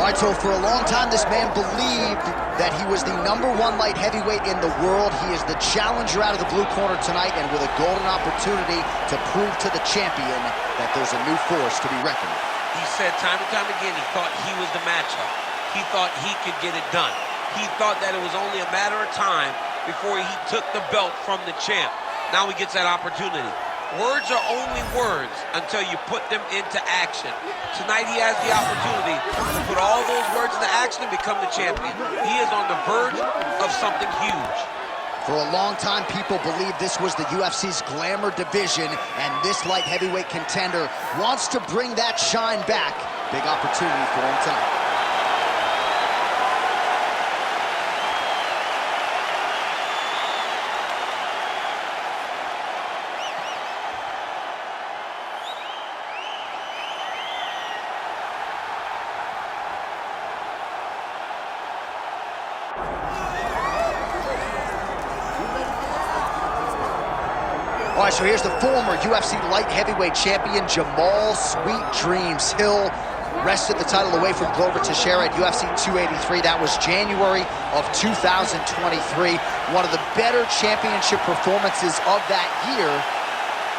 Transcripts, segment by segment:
All right, so for a long time, this man believed that he was the #1 light heavyweight in the world. He is the challenger out of the blue corner tonight, and with a golden opportunity to prove to the champion that there's a new force to be reckoned with. He said time and time again he thought he was the matchup. He thought he could get it done. He thought that it was only a matter of time before he took the belt from the champ. Now he gets that opportunity. Words are only words until you put them into action. Tonight he has the opportunity to put all those words into action and become the champion. He is on the verge of something huge. For a long time, people believed this was the UFC's glamour division, and this light heavyweight contender wants to bring that shine back. Big opportunity for him tonight. All right, so here's the former UFC light heavyweight champion, Jamahal "Sweet Dreams" Hill. Wrested the title away from Glover Teixeira at UFC 283. That was January of 2023. One of the better championship performances of that year.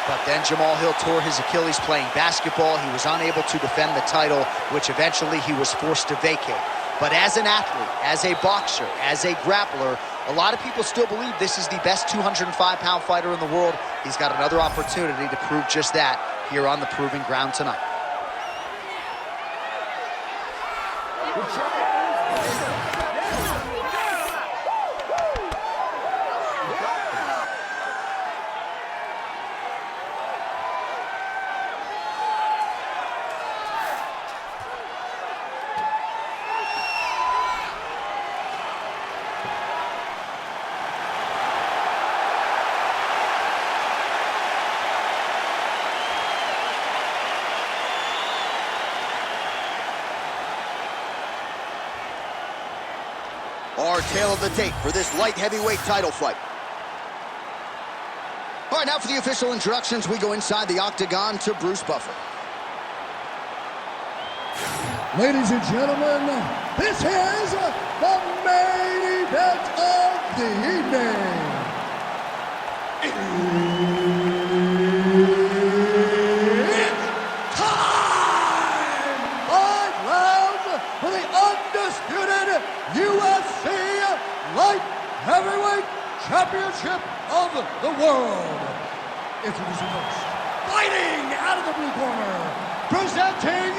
But then Jamahal Hill tore his Achilles playing basketball. He was unable to defend the title, which eventually he was forced to vacate. But as an athlete, as a boxer, as a grappler, a lot of people still believe this is the best 205-pound fighter in the world. He's got another opportunity to prove just that here on the proving ground tonight. Our tale of the tape for this light heavyweight title fight. All right, now for the official introductions, we go inside the octagon to Bruce Buffer. Ladies and gentlemen, this is the main event of the evening. It's time! 5 rounds for the undisputed UFC Light Heavyweight Championship of the world. Introducing first, fighting out of the blue corner, presenting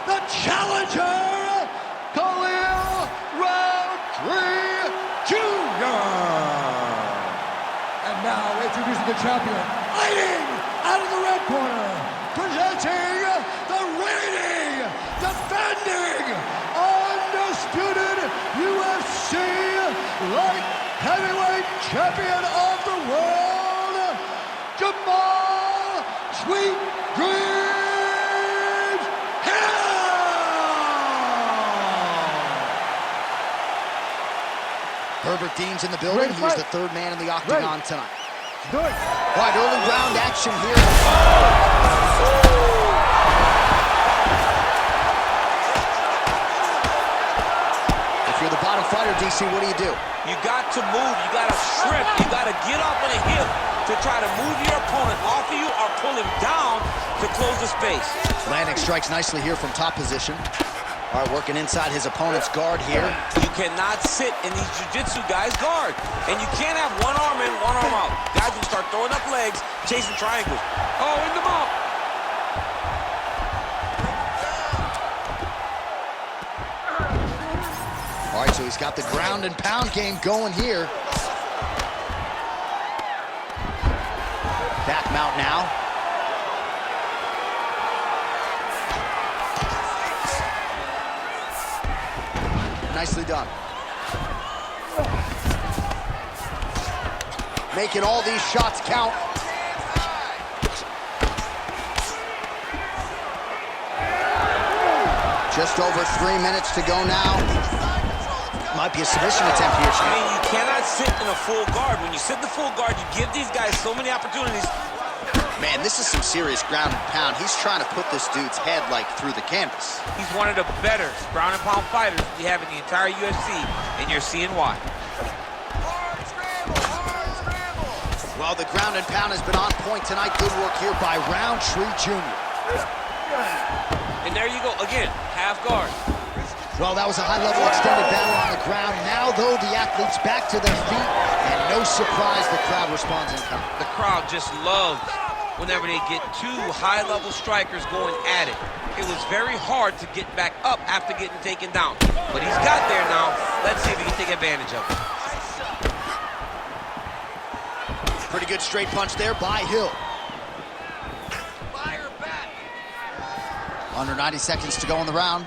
the challenger, Khalil Rountree Jr. And now introducing the champion, fighting out of the red corner, presenting the reigning, defending, undisputed UFC Light Heavyweight Champion of the world, Jamahal "Sweet Dreams" Herbert Dean's in the building. He's the third man in the octagon tonight. All right, early round action here. If you're the bottom fighter, DC, what do? You got to move, you got to strip, you got to get off on a hip to try to move your opponent off of you or pull him down to close the space. Landing strikes nicely here from top position. All right, working inside his opponent's guard here. You cannot sit in these jiu-jitsu guys' guard. And you can't have one arm in, one arm out. Guys will start throwing up legs, chasing triangles. Oh, in the mouth. All right, so he's got the ground and pound game going here. Back mount now. Nicely done. Making all these shots count. Just over 3 minutes to go now. Might be a submission attempt here. I mean, you cannot sit in a full guard. When you sit in the full guard, you give these guys so many opportunities Man, this is some serious ground and pound. He's trying to put this dude's head, like, through the canvas. He's one of the better ground and pound fighters we have in the entire UFC, and you're seeing why. Well, the ground and pound has been on point tonight. Good work here by Rountree Jr. And there you go, again, half guard. Well, that was a high-level extended battle on the ground. Now, though, the athletes back to their feet, and no surprise the crowd responds in kind. The crowd just loves whenever they get two high-level strikers going at it. It was very hard to get back up after getting taken down. But he's got there now. Let's see if he can take advantage of it. Pretty good straight punch there by Hill. Under 90 seconds to go in the round.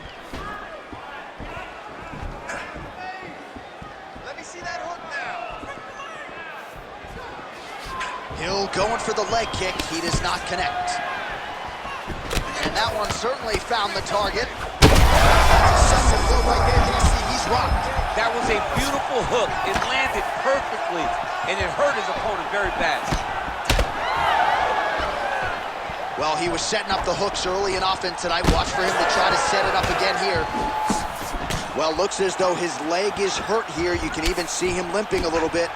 Hill going for the leg kick. He does not connect. And that one certainly found the target. That's a blow right there. You can see he's rocked. That was a beautiful hook. It landed perfectly, and it hurt his opponent very bad. Well, he was setting up the hooks early and often tonight. Watch for him to try to set it up again here. Well, looks as though his leg is hurt here. You can even see him limping a little bit.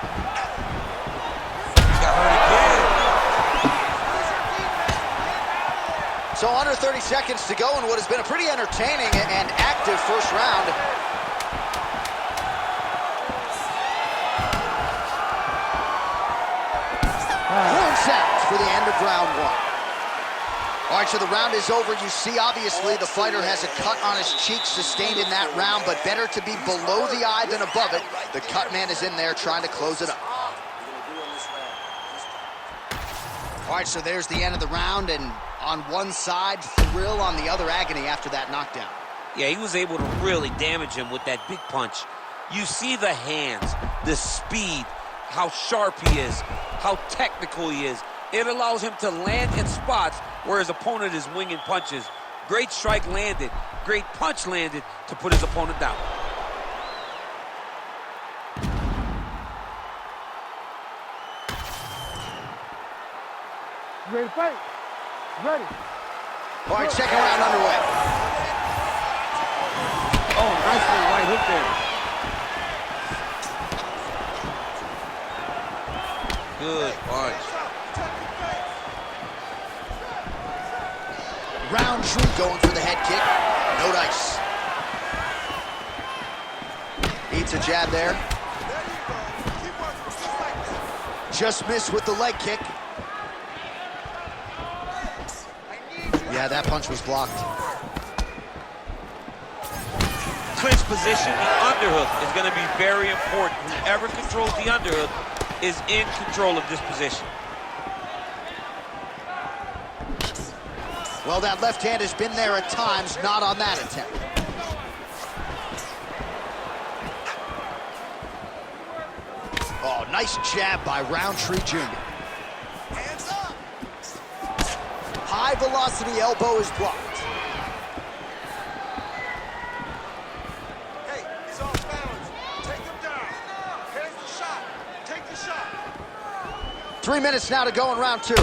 So under 30 seconds to go in what has been a pretty entertaining and active first round. Horn sounds for the end of round one. All right, so the round is over. You see, obviously, the fighter has a cut on his cheek sustained in that round, but better to be below the eye than above it. The cut man is in there trying to close it up. All right, so there's the end of the round, and on one side, thrill, on the other, agony after that knockdown. Yeah, he was able to really damage him with that big punch. You see the hands, the speed, how sharp he is, how technical he is. It allows him to land in spots where his opponent is winging punches. Great strike landed, great punch landed to put his opponent down. Ready to fight? Ready. All right, second round underway. Oh, nice little right hook there. Good punch. Rountree going for the head kick. No dice. Eats a jab there. Just missed with the leg kick. Yeah, that punch was blocked. Clinch position, the underhook is going to be very important. Whoever controls the underhook is in control of this position. Well, that left hand has been there at times, not on that attempt. Oh, nice jab by Rountree Jr. High velocity elbow is blocked. Hey, he's off balance. Take him down. Here's the shot. Take the shot. 3 minutes now to go in round two.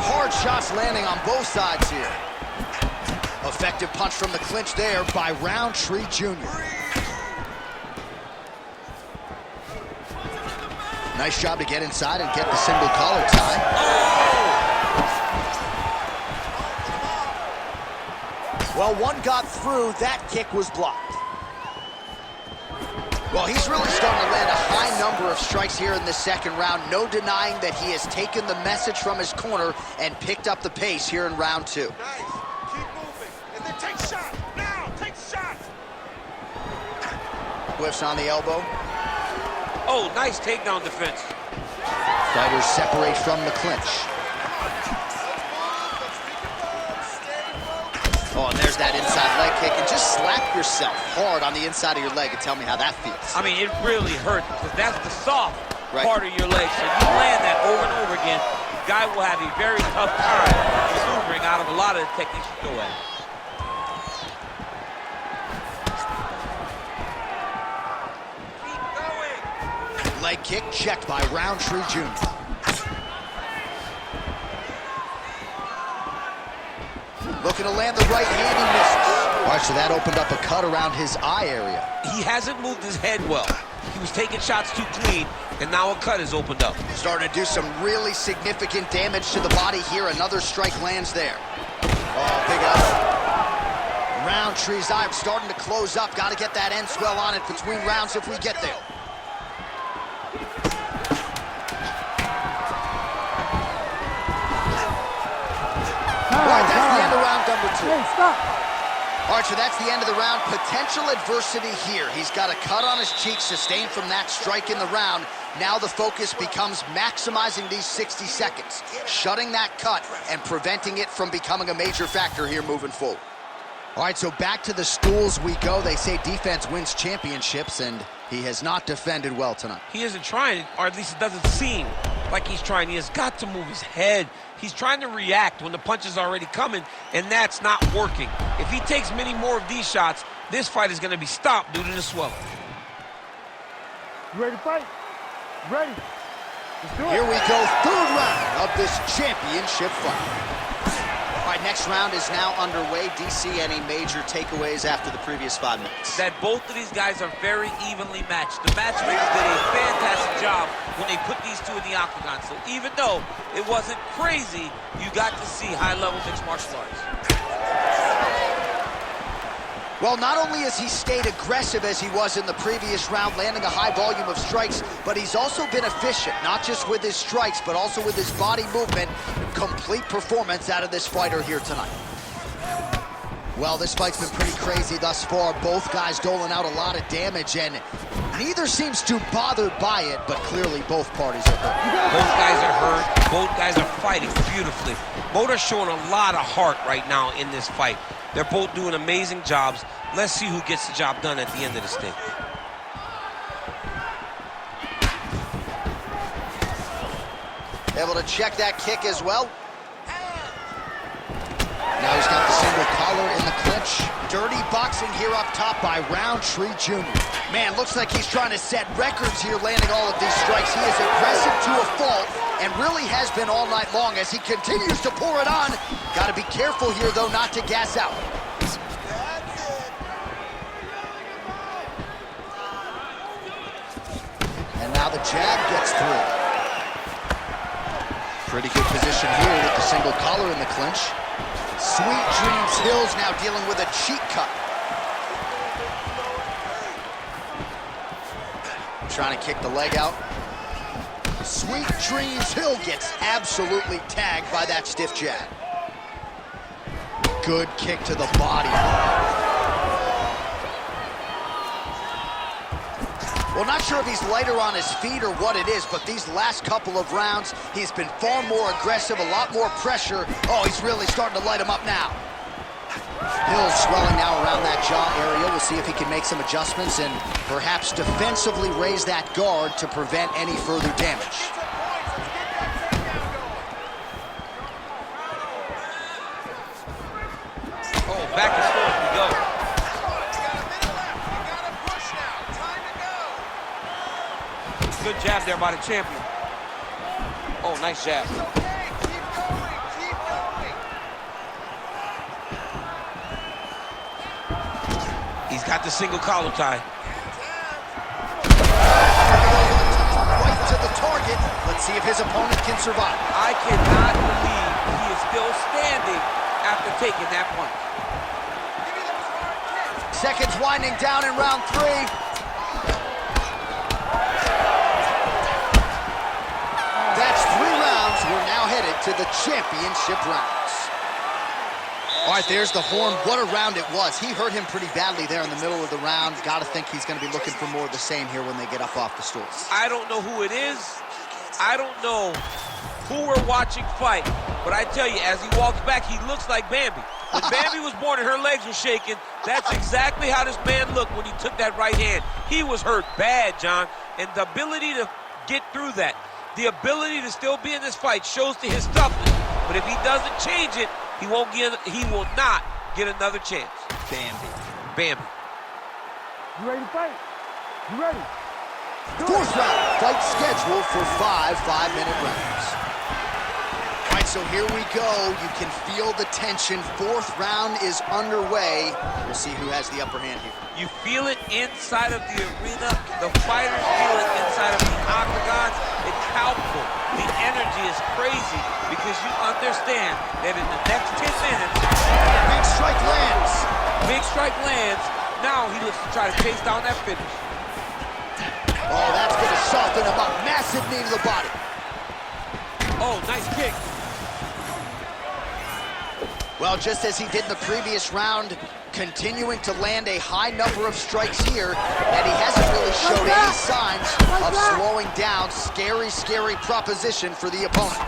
Hard shots landing on both sides here. Effective punch from the clinch there by Rountree Jr. Nice job to get inside and get the single collar tie. Well, one got through. That kick was blocked. Well, he's really starting to land a high number of strikes here in the second round. No denying that he has taken the message from his corner and picked up the pace here in round two. Nice. Keep moving. And then take shot. Now, take shot. Whiffs on the elbow. Oh, nice takedown defense. Fighters separate from the clinch. Oh, and there's that inside leg kick. And just slap yourself hard on the inside of your leg and tell me how that feels. I mean, it really hurts because that's the soft Right. part of your leg. So you land that over and over again, guy will have a very tough time maneuvering out of a lot of the techniques you go at. Keep going. Leg kick checked by Rountree Jr. Looking to land the right hand, he misses. All right, so that opened up a cut around his eye area. He hasn't moved his head well. He was taking shots too clean, and now a cut has opened up. Starting to do some really significant damage to the body here. Another strike lands there. Oh, big up. Rountree's eye starting to close up. Got to get that end swell on it between rounds if we get there. All right, that's the end of round number 2. Hey, stop. All right, so that's the end of the round. Potential adversity here. He's got a cut on his cheek sustained from that strike in the round. Now the focus becomes maximizing these 60 seconds, shutting that cut and preventing it from becoming a major factor here moving forward. All right, so back to the stools we go. They say defense wins championships, and he has not defended well tonight. He isn't trying, or at least it doesn't seem like he's trying. He has got to move his head. He's trying to react when the punch is already coming, and that's not working. If he takes many more of these shots, this fight is going to be stopped due to the swelling. You ready to fight? Ready. Let's do it. Here we go, third round of this championship fight. All right, next round is now underway. DC, any major takeaways after the previous 5 minutes? That both of these guys are very evenly matched. The matchmakers did a fantastic job when they put these two in the octagon. So even though it wasn't crazy, you got to see high-level mixed martial arts. Well, not only has he stayed aggressive as he was in the previous round, landing a high volume of strikes, but he's also been efficient, not just with his strikes, but also with his body movement. Complete performance out of this fighter here tonight. Well, this fight's been pretty crazy thus far. Both guys doling out a lot of damage, and neither seems too bothered by it, but clearly both parties are hurt. Both guys are hurt. Both guys are fighting beautifully. Both are showing a lot of heart right now in this fight. They're both doing amazing jobs. Let's see who gets the job done at the end of this thing. Able to check that kick as well. Now he's got the single collar in the clinch. Dirty boxing here up top by Rountree Jr. Man, looks like he's trying to set records here, landing all of these strikes. He is aggressive to a fault and really has been all night long as he continues to pour it on. Got to be careful here, though, not to gas out. And now the jab gets through. Pretty good position here with the single collar in the clinch. Sweet Dreams Hill's now dealing with a cheek cut. Trying to kick the leg out. Sweet Dreams Hill gets absolutely tagged by that stiff jab. Good kick to the body. Well, not sure if he's lighter on his feet or what it is, but these last couple of rounds, he's been far more aggressive, a lot more pressure. Oh, he's really starting to light him up now. Hill's swelling now around that jaw area. We'll see if he can make some adjustments and perhaps defensively raise that guard to prevent any further damage. Oh, back and forth we go. Good jab there by the champion. Oh, nice jab. He's got the single collar tie. Right to the target. Let's see if his opponent can survive. I cannot believe he is still standing after taking that punch. Seconds winding down in round 3. That's 3 rounds. We're now headed to the championship rounds. All right, there's the horn. What a round it was. He hurt him pretty badly there in the middle of the round. Got to think he's going to be looking for more of the same here when they get up off the stools. I don't know who it is. I don't know who we're watching fight. But I tell you, as he walks back, he looks like Bambi. When Bambi was born and her legs were shaking, that's exactly how this man looked when he took that right hand. He was hurt bad, John. And the ability to get through that, the ability to still be in this fight shows to his toughness. But if he doesn't change it, he will not get another chance. Bambi. You ready to fight? You ready? 4th round, fight scheduled for 5 5-minute rounds. All right, so so here we go. You can feel the tension. Fourth round is underway. We'll see who has the upper hand here. You feel it inside of the arena. The fighters feel it inside of the octagons. It's palpable. The energy is crazy because you understand that in the next 10 minutes, big strike lands. Big strike lands. Now he looks to try to chase down that finish. Oh, that's going to soften him up. Massive knee to the body. Oh, nice kick. Well, just as he did in the previous round, continuing to land a high number of strikes here, and he hasn't really showed any signs of slowing down. Scary, scary proposition for the opponent.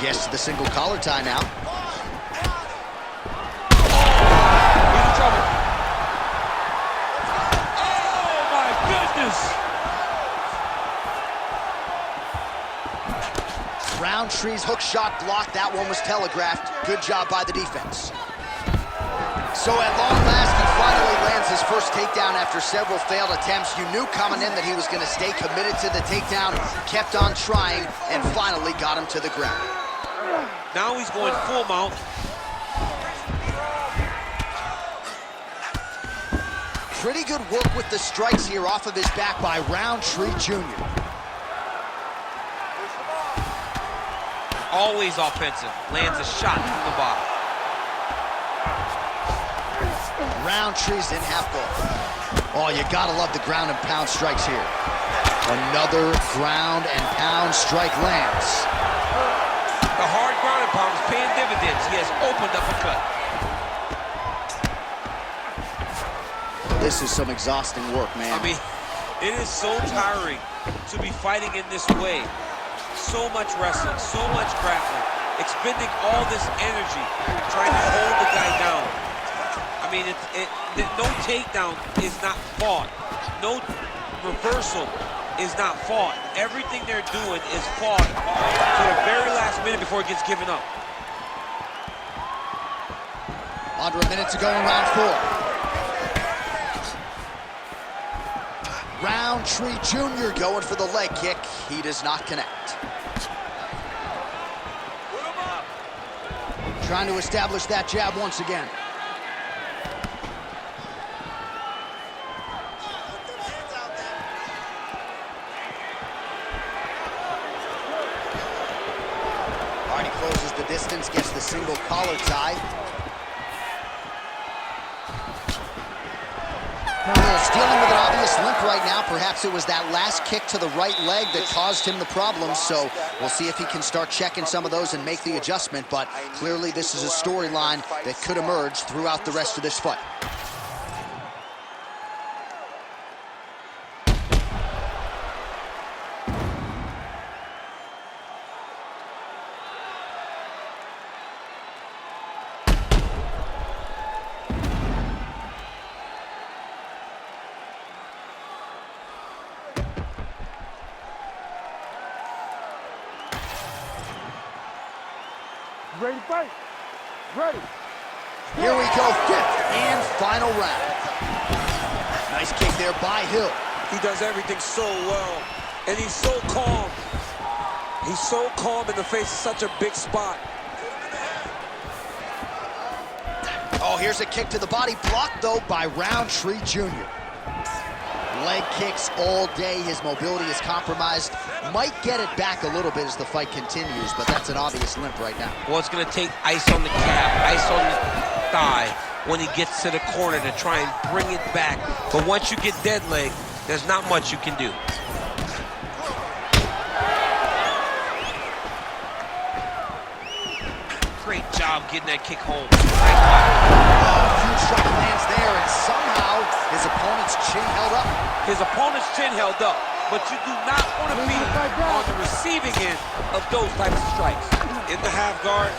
Gets to the single collar tie now. He's in trouble. Oh, my goodness. Rountree's hook shot blocked. That one was telegraphed. Good job by the defense. So at long last, he finally lands his first takedown after several failed attempts. You knew coming in that he was going to stay committed to the takedown, kept on trying, and finally got him to the ground. Now he's going full mount. Pretty good work with the strikes here off of his back by Rountree Jr. Always offensive. Lands a shot from the bottom. Rountree's in half guard. Oh, you gotta love the ground and pound strikes here. Another ground and pound strike lands. The hard ground and pound is paying dividends. He has opened up a cut. This is some exhausting work, man. I mean, it is so tiring to be fighting in this way. So much wrestling, so much grappling, expending all this energy trying to hold the guy down. I mean, no takedown is not fought. No reversal is not fought. Everything they're doing is fought to the very last minute before it gets given up. Under a minute to go in round 4. Rountree Jr. going for the leg kick. He does not connect. Trying to establish that jab once again. Already closes the distance, gets the single collar tie. Dealing with an obvious limp right now. Perhaps it was that last kick to the right leg that caused him the problem. So we'll see if he can start checking some of those and make the adjustment. But clearly this is a storyline that could emerge throughout the rest of this fight. Ready to fight? Ready. Here we go, fifth and final round. Nice kick there by Hill. He does everything so well, and he's so calm. He's so calm in the face of such a big spot. Oh, here's a kick to the body, blocked though by Rountree Jr. Leg kicks all day. His mobility is compromised. Might get it back a little bit as the fight continues, but that's an obvious limp right now. Well, it's going to take ice on the calf, ice on the thigh when he gets to the corner to try and bring it back. But once you get dead leg, there's not much you can do. Great job getting that kick home. Huge shot lands there, and somehow his opponent's chin held up. His opponent's chin held up, but you do not want to be on the receiving end of those types of strikes. In the half guard.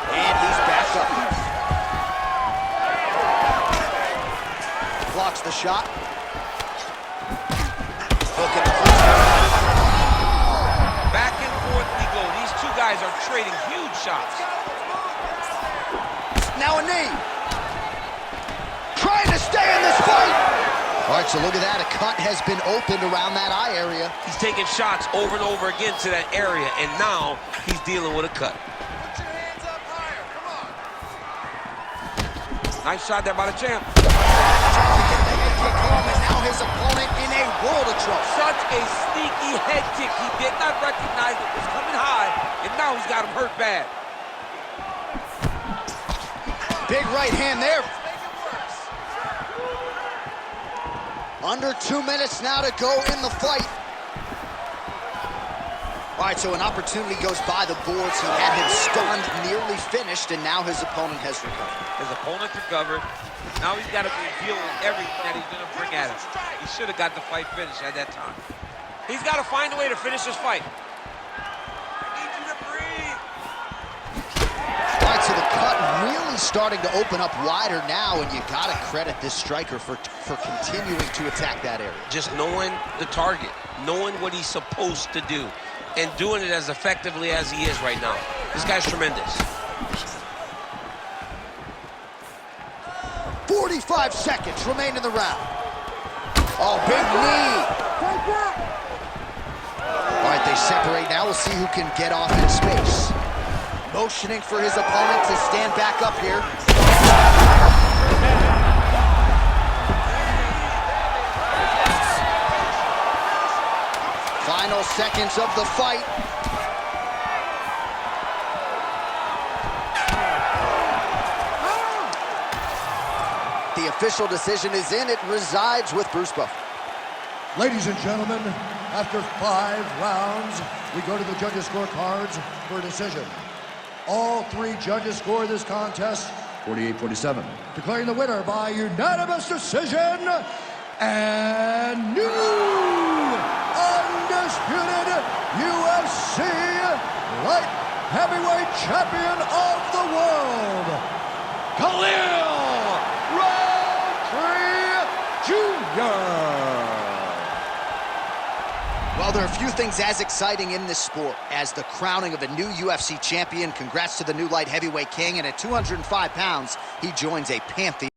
And he's back up. Blocks the shot. Hook in the Back and forth we go. These two guys are trading huge shots. Now a knee. Trying to stay in this fight. All right, so look at that. A cut has been opened around that eye area. He's taking shots over and over again to that area, and now he's dealing with a cut. Put your hands up higher. Come on. Nice shot there by the champ. Kick home, and now his opponent in a world of trouble. Such a sneaky head kick. He did not recognize it was coming high, and now he's got him hurt bad. Big right hand there. Make it worse. Under 2 minutes now to go in the fight. All right, so an opportunity goes by the boards. He had him stunned, nearly finished, and now his opponent has recovered. His opponent recovered. Now he's got to deal with everything that he's going to bring at him. He should have got the fight finished at that time. He's got to find a way to finish this fight. I need you to breathe. All right, so the cut really starting to open up wider now, and you got to credit this striker for continuing to attack that area. Just knowing the target, knowing what he's supposed to do, and doing it as effectively as he is right now. This guy's tremendous. 45 seconds remain in the round. Oh, big knee. All right, they separate now. We'll see who can get off in space. Motioning for his opponent to stand back up here. Final seconds of the fight. The official decision is in. It resides with Bruce Buffer. Ladies and gentlemen, after 5 rounds, we go to the judges' scorecards for a decision. All 3 judges score this contest 48-47. Declaring the winner by unanimous decision and new undisputed UFC light heavyweight champion of the world, Khalil Rountree Jr. Well, there are a few things as exciting in this sport as the crowning of a new UFC champion. Congrats to the new light heavyweight king, and at 205 pounds, he joins a pantheon.